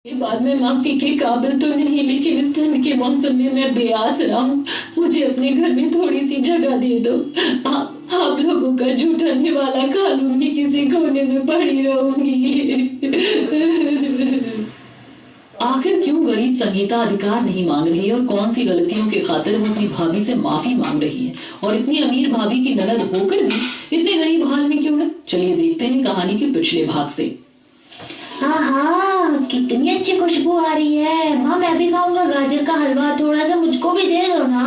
के बाद में माफी के काबिल तो नहीं, लेकिन इस ठंड के मौसम में मैं बेआसरा हूँ। मुझे अपने घर में थोड़ी सी जगह दे दो। आप लोगों का झूठाने वाला खा लूंगी, किसी कोने में पड़ी रहूंगी। आखिर क्यों गरीब संगीता अधिकार नहीं मांग रही है और कौन सी गलतियों के खातिर वो अपनी भाभी से माफी मांग रही है, और इतनी अमीर भाभी की ननद होकर भी इतने गरीब हाल में क्यों है? चलिए देखते हैं कहानी के पिछले भाग से। हाँ हाँ, कितनी अच्छी खुशबू आ रही है। माँ मैं भी खाऊंगा गाजर का हलवा, थोड़ा सा मुझको भी दे दो ना।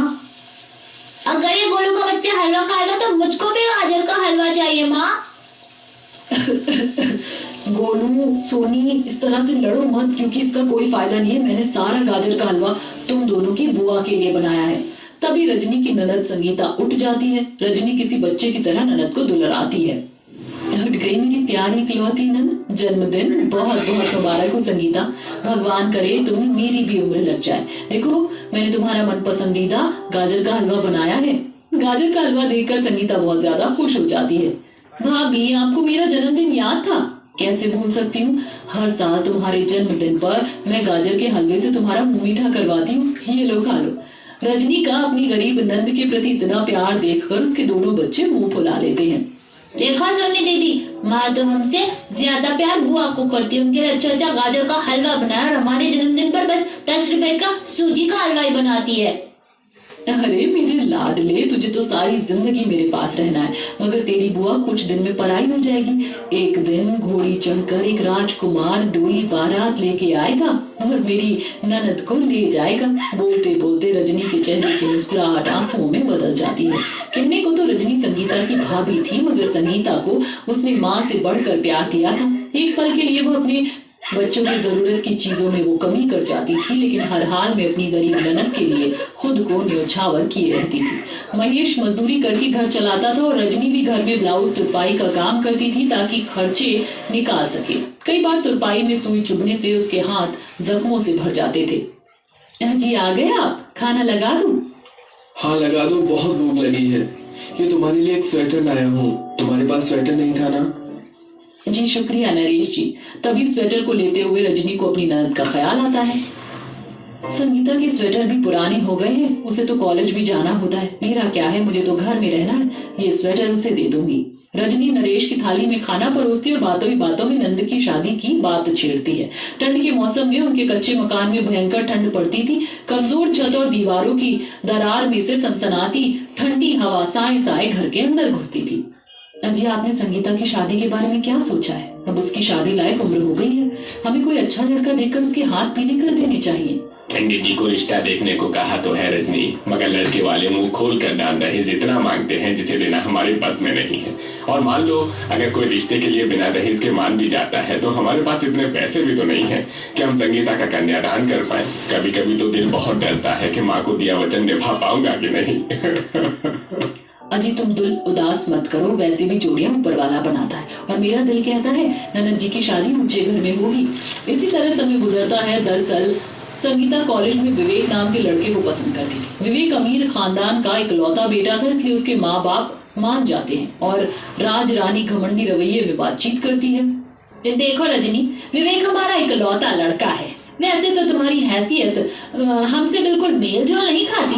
अगर ये गोलू का बच्चा हलवा खाएगा तो मुझको भी गाजर का हलवा चाहिए माँ। गोलू सोनी, इस तरह से लड़ो मत, क्योंकि इसका कोई फायदा नहीं है। मैंने सारा गाजर का हलवा तुम दोनों की बुआ के लिए बनाया है। तभी रजनी की ननद संगीता उठ जाती है। रजनी किसी बच्चे की तरह ननद को दुलारती है। उठ गई मेरी प्यारी इकलौती ननद, जन्मदिन बहुत बहुत मुबारक हो संगीता। भगवान करे तुम्हें मेरी भी उम्र लग जाए। देखो मैंने तुम्हारा मन पसंदीदा गाजर का हलवा बनाया है। गाजर का हलवा देखकर संगीता बहुत ज्यादा खुश हो जाती है। भाभी आपको मेरा जन्मदिन याद था? कैसे भूल सकती हूँ, हर साल तुम्हारे जन्मदिन पर मैं गाजर के हलवे से तुम्हारा मुंह मीठा करवाती हूँ। ये लो खा लो। रजनी का अपनी गरीब नंद के प्रति इतना प्यार देखकर उसके दोनों बच्चे मुंह फुला लेते हैं। देखा सोनी दीदी, माँ तो हमसे ज्यादा प्यार बुआ को करती है। उनके लिए अच्छा अच्छा गाजर का हलवा बनाया और हमारे जन्मदिन पर बस 10 रुपए का सूजी का हलवा ही बनाती है। अरे मेरे लाडले, तुझे तो सारी जिंदगी मेरे पास रहना है, मगर तेरी बुआ कुछ दिन में पराई हो जाएगी। एक दिन घोड़ी चढ़कर एक राजकुमार डोली बारात लेके आएगा और मेरी ननद को ले जाएगा। बोलते बोलते रजनी के चेहरे की मुस्कुराहट आंसुओं में बदल जाती है। कहने को तो रजनी संगीता की भाभी थी, मगर संगीता को उसने माँ से बढ़कर प्यार दिया था। एक पल के लिए वो अपने बच्चों की जरूरत की चीजों में वो कमी कर जाती थी, लेकिन हर हाल में अपनी गरीब ननद के लिए खुद को न्योछावर किए रहती थी। महेश मजदूरी करके घर चलाता था और रजनी भी घर में ब्लाउज तुरपाई का काम करती थी ताकि खर्चे निकाल सके। कई बार तुरपाई में सुई चुभने से उसके हाथ जख्मों से भर जाते थे। जी आ गए आप, खाना लगा दूं? हाँ लगा दो, बहुत भूख लगी है। ये तुम्हारे लिए एक स्वेटर लाया हूँ, तुम्हारे पास स्वेटर नहीं था ना? जी शुक्रिया नरेश जी। तभी स्वेटर को लेते हुए रजनी को अपनी ननद का ख्याल आता है। संगीता के स्वेटर भी पुराने हो गए हैं, उसे तो कॉलेज भी जाना होता है। मेरा क्या है, मुझे तो घर में रहना है। ये स्वेटर उसे दे दूंगी। रजनी नरेश की थाली में खाना परोसती और बातों ही बातों में नंद की शादी की बात छेड़ती है। ठंड के मौसम में उनके कच्चे मकान में भयंकर ठंड पड़ती थी। कमजोर छत और दीवारों की दरार में से सनसनाती ठंडी हवा साए साए घर के अंदर घुसती थी। जी आपने संगीता की शादी के बारे में क्या सोचा है? अब उसकी शादी लायक उम्र हो गई है, हमें कोई अच्छा लड़का देखकर उसके हाथ पीले कर देने चाहिए। पंडित जी को रिश्ता देखने को कहा तो है रजनी, मगर लड़के वाले मुंह खोल कर दान दहेज इतना मांगते हैं जिसे देना हमारे बस में नहीं है। और मान लो अगर कोई रिश्ते के लिए बिना दहेज के मान भी जाता है तो हमारे पास इतने पैसे भी तो नहीं है कि हम संगीता का कन्यादान कर पाए। कभी कभी तो दिल बहुत डरता है कि माँ को दिया वचन निभा पाऊंगा कि नहीं। अजी तुम दिल उदास मत करो, वैसे भी जोड़ियां ऊपर वाला बनाता है और मेरा दिल कहता है ननद जी की शादी ऊंचे घर में होगी। इसी तरह समय गुजरता है। दरअसल संगीता कॉलेज में विवेक नाम के लड़के को पसंद करती थी। विवेक अमीर खानदान का इकलौता बेटा था, इसलिए उसके माँ बाप मान जाते हैं और राज रानी घमंडी रवैये में बातचीत करती है। देखो रजनी, विवेक हमारा इकलौता लड़का है। वैसे तो तुम्हारी हैसियत हमसे बिल्कुल मेल जोल नहीं खाती,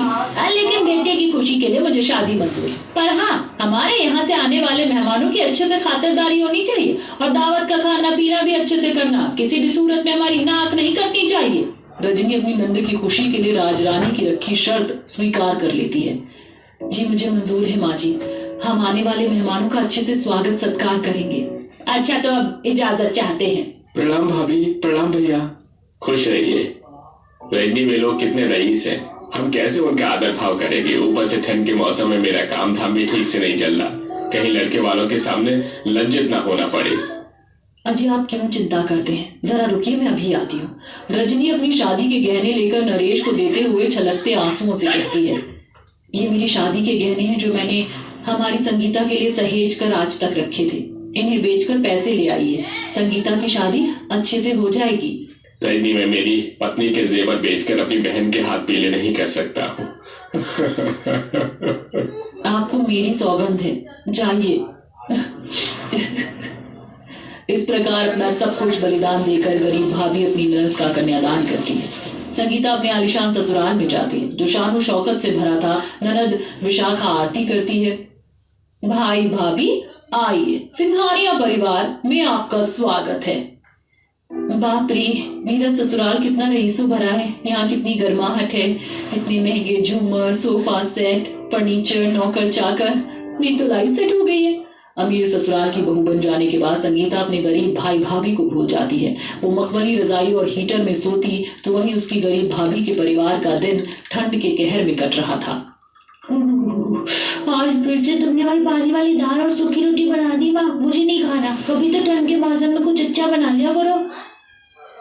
लेकिन बेटे की खुशी के लिए मुझे शादी मंजूर है। पर हाँ, हमारे यहाँ से आने वाले मेहमानों की अच्छे से खातिरदारी होनी चाहिए और दावत का खाना पीना भी अच्छे से करना। किसी भी सूरत में हमारी नाक नहीं कटनी चाहिए। रजनी अपनी नंद की खुशी के लिए राजरानी की रखी शर्त स्वीकार कर लेती है। जी मुझे मंजूर है माँ जी, हम आने वाले मेहमानों का अच्छे से स्वागत सत्कार करेंगे। अच्छा तो अब इजाजत चाहते हैं। प्रणाम भाभी, प्रणाम भैया। खुश रहिए। रजनी वे लोग कितने रईस हैं, हम कैसे उनका आदर भाव करेंगे? ऊपर से ठंड के मौसम में मेरा काम धाम भी ठीक से नहीं चल रहा, कहीं लड़के वालों के सामने लज्जित ना होना पड़े। अजी आप क्यों चिंता करते हैं, जरा रुकिए मैं अभी आती हूँ। रजनी अपनी शादी के गहने लेकर नरेश को देते हुए छलकते आंसुओं से कहती है, ये मेरी शादी के गहने हैं जो मैंने हमारी संगीता के लिए सहेज कर आज तक रखे थे। इन्हें बेचकर पैसे ले आइए, संगीता की शादी अच्छे से हो जाएगी। रजनी मैं मेरी पत्नी के जेवर बेचकर अपनी बहन के हाथ पीले नहीं कर सकता हूँ। आपको मेरी सौगंध है, जाइए। इस प्रकार अपना सब कुछ बलिदान देकर गरीब भाभी अपनी ननद का कन्यादान करती है। संगीता अपने आलिशान ससुराल में जाती है जो शान शौकत से भरा था। ननद विशाखा आरती करती है। भाई भाभी आइए, सिंघानिया परिवार में आपका स्वागत है। बाप रे, मेरा ससुराल कितना रईसों भरा है। यहाँ कितनी गर्माहट है, इतने महंगे झूमर, सोफा सेट, फर्नीचर, नौकर चाकर। मेरी तो लाइफ सेट हो गई है। अमीर ससुराल की बहू बन जाने के बाद संगीता अपने गरीब भाई भाभी को भूल जाती है। वो मखमली रजाई और हीटर में सोती तो वहीं उसकी गरीब भाभी के परिवार का दिन ठंड के कहर में कट रहा था। आज फिर से तुमने वही पानी वाली दाल और सूखी रोटी बना दी माँ, मुझे नहीं खाना। कभी तो ठंड के मौसम में कुछ अच्छा बना लिया करो।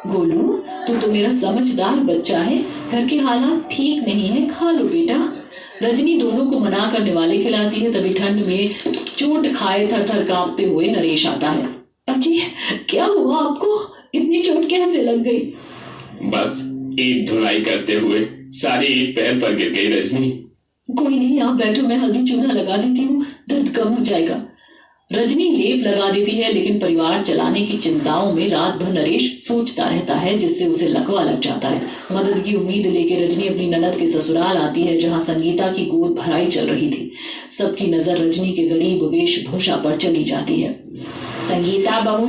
गोलू, तो मेरा समझदार बच्चा है। घर के हालात ठीक नहीं है, खा लो बेटा। रजनी दोनों को मना कर निवाले खिलाती है। तभी ठंड में चोट खाए थर थर कांपते हुए नरेश आता है। अजी, क्या हुआ आपको? इतनी चोट कैसे लग गई? बस ईद धुलाई करते हुए सारी ईद पैर पर गिर गई रजनी। कोई नहीं, आप बैठो, मैं हल्दी चूना लगा देती हूँ, दर्द कम हो जाएगा। रजनी लेप लगा देती है, लेकिन परिवार चलाने की चिंताओं में रात भर नरेश सोचता रहता है, जिससे उसे लकवा लग जाता है। मदद की उम्मीद लेके रजनी अपनी ननद के ससुराल आती है, जहाँ संगीता की गोद भराई चल रही थी। सबकी नजर रजनी के गरीब वेशभूषा पर चली जाती है। संगीता बहू,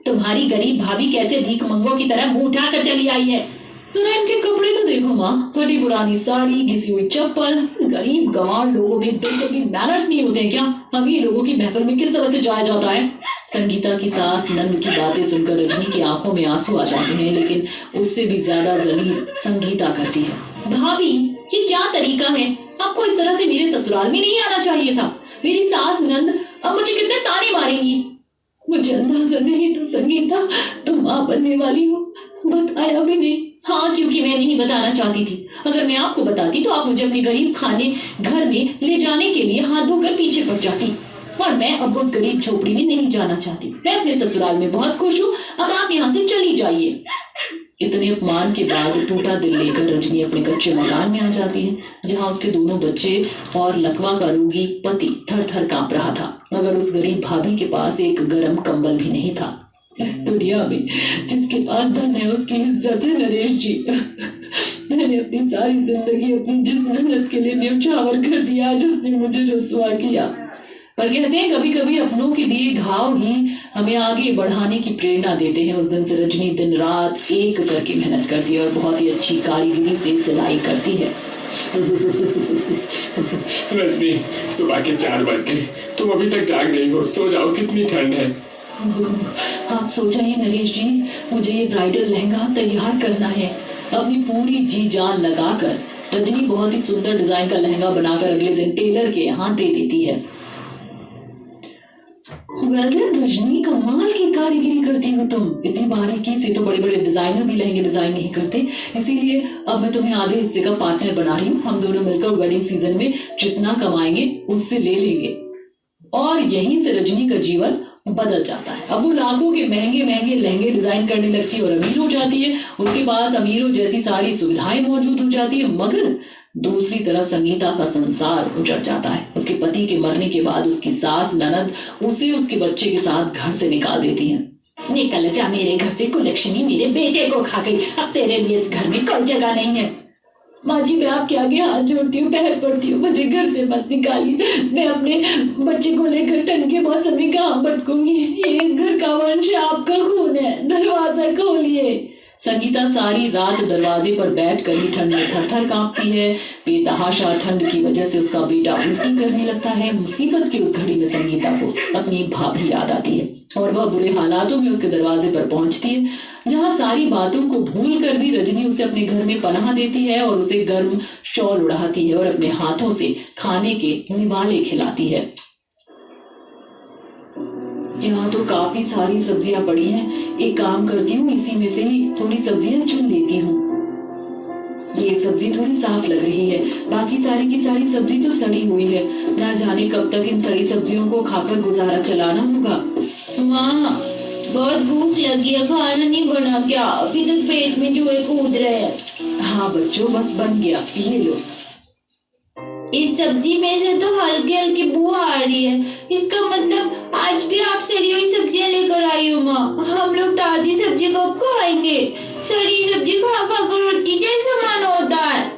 तुम्हारी गरीब भाभी कैसे भीख मंगों की तरह मुंह उठाकर चली आई है। सुना, इनके कपड़े तो देखो माँ, फटी पुरानी साड़ी, घिसी हुई चप्पल। गरीब गंवार लोगों में बिल्कुल भी मैनर्स नहीं होते क्या? अमीर लोगों की महफिल में किस तरह से जाया जाता है? संगीता की सास नंद की बातें सुनकर रजनी की आंखों में आंसू आ जाते हैं, लेकिन उससे भी ज्यादा जलील संगीता करती है। भाभी, ये क्या तरीका है? आपको इस तरह से मेरे ससुराल में नहीं आना चाहिए था। मेरी सास नंद अब मुझे कितने ताने मारेंगी। मुझे अंदाजा नहीं था संगीता, तुम माँ बनने वाली हो। बताया भी नहीं। हाँ, क्योंकि मैं नहीं बताना चाहती थी। अगर मैं आपको बताती तो आप मुझे अपने गरीब खाने घर में ले जाने के लिए हाथ धोकर पीछे पड़ जाती। और मैं अब उस गरीब झोपड़ी में नहीं जाना चाहती। मैं अपने ससुराल में बहुत खुश हूँ। अब आप यहाँ से चली जाइए। इतने अपमान के बाद टूटा दिल लेकर रजनी अपने कच्चे मकान में आ जाती है, जहाँ उसके दोनों बच्चे और लकवा का रोगी पति थर थर कांप रहा था। मगर उस गरीब भाभी के पास एक गर्म कंबल भी नहीं था। इस दुनिया में जिसके पास धन है उसकी इज्जत है नरेश जी। मैंने अपनी सारी जिंदगी अपनी जिस मेहनत के लिए न्यौछावर कर दिया, जिसने मुझे रुसवा किया। पर कहते हैं कभी कभी अपनों के दिए घाव ही हमें आगे बढ़ाने की प्रेरणा देते हैं। उस दिन से रजनी दिन रात एक करके मेहनत करती है और बहुत ही अच्छी कारीगरी से सिलाई करती है। रजनी, सुबह के 4 बज गए, तुम अभी तक जाग रही हो। सो जाओ, कितनी ठंड है। आप सो जाइए नरेश जी, मुझे ये ब्राइडल लहंगा तैयार करना है। अपनी पूरी जी जान लगाकर रजनी बहुत ही सुंदर डिजाइन का लहंगा बनाकर अगले दिन टेलर के यहाँ दे देती है। रजनी, कमाल की कारीगरी करती हो तुम। इतनी बारीकी से तो बड़े बड़े डिजाइनर भी लहंगे डिजाइन नहीं करते। इसीलिए अब मैं तुम्हें आधे हिस्से का पार्टनर बना रही हूँ। हम दोनों मिलकर वेडिंग सीजन में जितना कमाएंगे उससे ले लेंगे। और यहीं से रजनी का जीवन बदल जाता है। अब वो लाखों के महंगे महंगे लहंगे डिजाइन करने लगती है और अमीर हो जाती है। उसके पास अमीरों जैसी सारी सुविधाएं मौजूद हो जाती है। मगर दूसरी तरफ संगीता का संसार उजड़ जाता है। उसके पति के मरने के बाद उसकी सास ननद उसे उसके बच्चे के साथ घर से निकाल देती है। निकल जा मेरे घर से कुलक्षणी, मेरे बेटे को खा गई। अब तेरे लिए इस घर में कोई जगह नहीं है। माँ जी, मैं आपके आगे हाथ जोड़ती हूँ, पैर पड़ती हूँ, मुझे घर से मत निकालिए। मैं अपने बच्चे को लेकर ठंड के मौसम में कहाँ भटकूंगी। ये इस घर का वंश है, आपका खून है। दरवाजा खोलिए। संगीता सारी रात दरवाजे पर बैठकर ही ठंड में थर थर कांपती है। बेतहाशा ठंड की वजह से उसका बेटा उल्टी करने लगता है। मुसीबत की उस घड़ी में संगीता को अपनी भाभी याद आती है और वह बुरे हालातों में उसके दरवाजे पर पहुंचती है, जहां सारी बातों को भूल कर भी रजनी उसे अपने घर में पनाह देती है और उसे गर्म शॉल उड़ाती है और अपने हाथों से खाने के निवाले खिलाती है। यहाँ तो काफी सारी सब्जियां पड़ी हैं। एक काम करती हूँ, इसी में से ही थोड़ी सब्जियां चुन लेती हूँ। ये सब्जी थोड़ी साफ लग रही है, बाकी सारी की सारी सब्जी तो सड़ी हुई है। ना जाने कब तक इन सड़ी सब्जियों को खाकर गुजारा चलाना होगा। माँ, बहुत भूख लगी है, खाना नहीं बना क्या? अभी तक पेट में चूहे कूद रहे हैं। हाँ बच्चों, बस बन गया, ये लो। इस सब्जी में से तो हल्की हल्की बू आ रही है। इसका मतलब आज भी आप सड़ी हुई सब्जियां लेकर आई हो माँ। हम लोग ताजी सब्जी कब खाएंगे? सड़ी सब्जी खा खा कर रोटी जैसा मन होता है।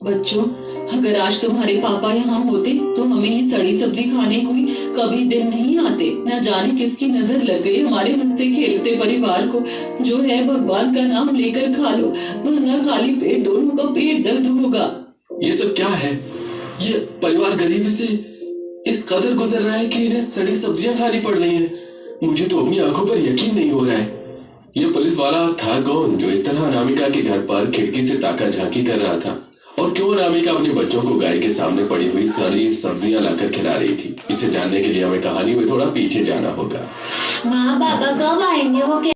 बच्चों, अगर आज तुम्हारे पापा यहाँ होते तो हमें ये सड़ी सब्जी खाने को कभी दिन नहीं आते। न जाने किसकी नजर लग गई हमारे हंसते खेलते परिवार को। जो है भगवान का नाम लेकर खा लो, वरना खाली पेट दोनों का पेट दर्द होगा। ये सब क्या है? ये परिवार गरीबी से इस कदर गुजर रहा है कि इन्हें सड़ी सब्जियां खानी पड़ रही हैं। मुझे तो अपनी आंखों पर यकीन नहीं हो रहा है। ये पुलिस वाला था कौन जो इस तरह अनामिका के घर पर खिड़की से ताका झांकी कर रहा था? और क्यों अनामिका अपने बच्चों को गाय के सामने पड़ी हुई सड़ी सब्जियां लाकर खिला रही थी? इसे जानने के लिए हमें कहानी में थोड़ा पीछे जाना होगा। माँ पापा कब आएंगे? वो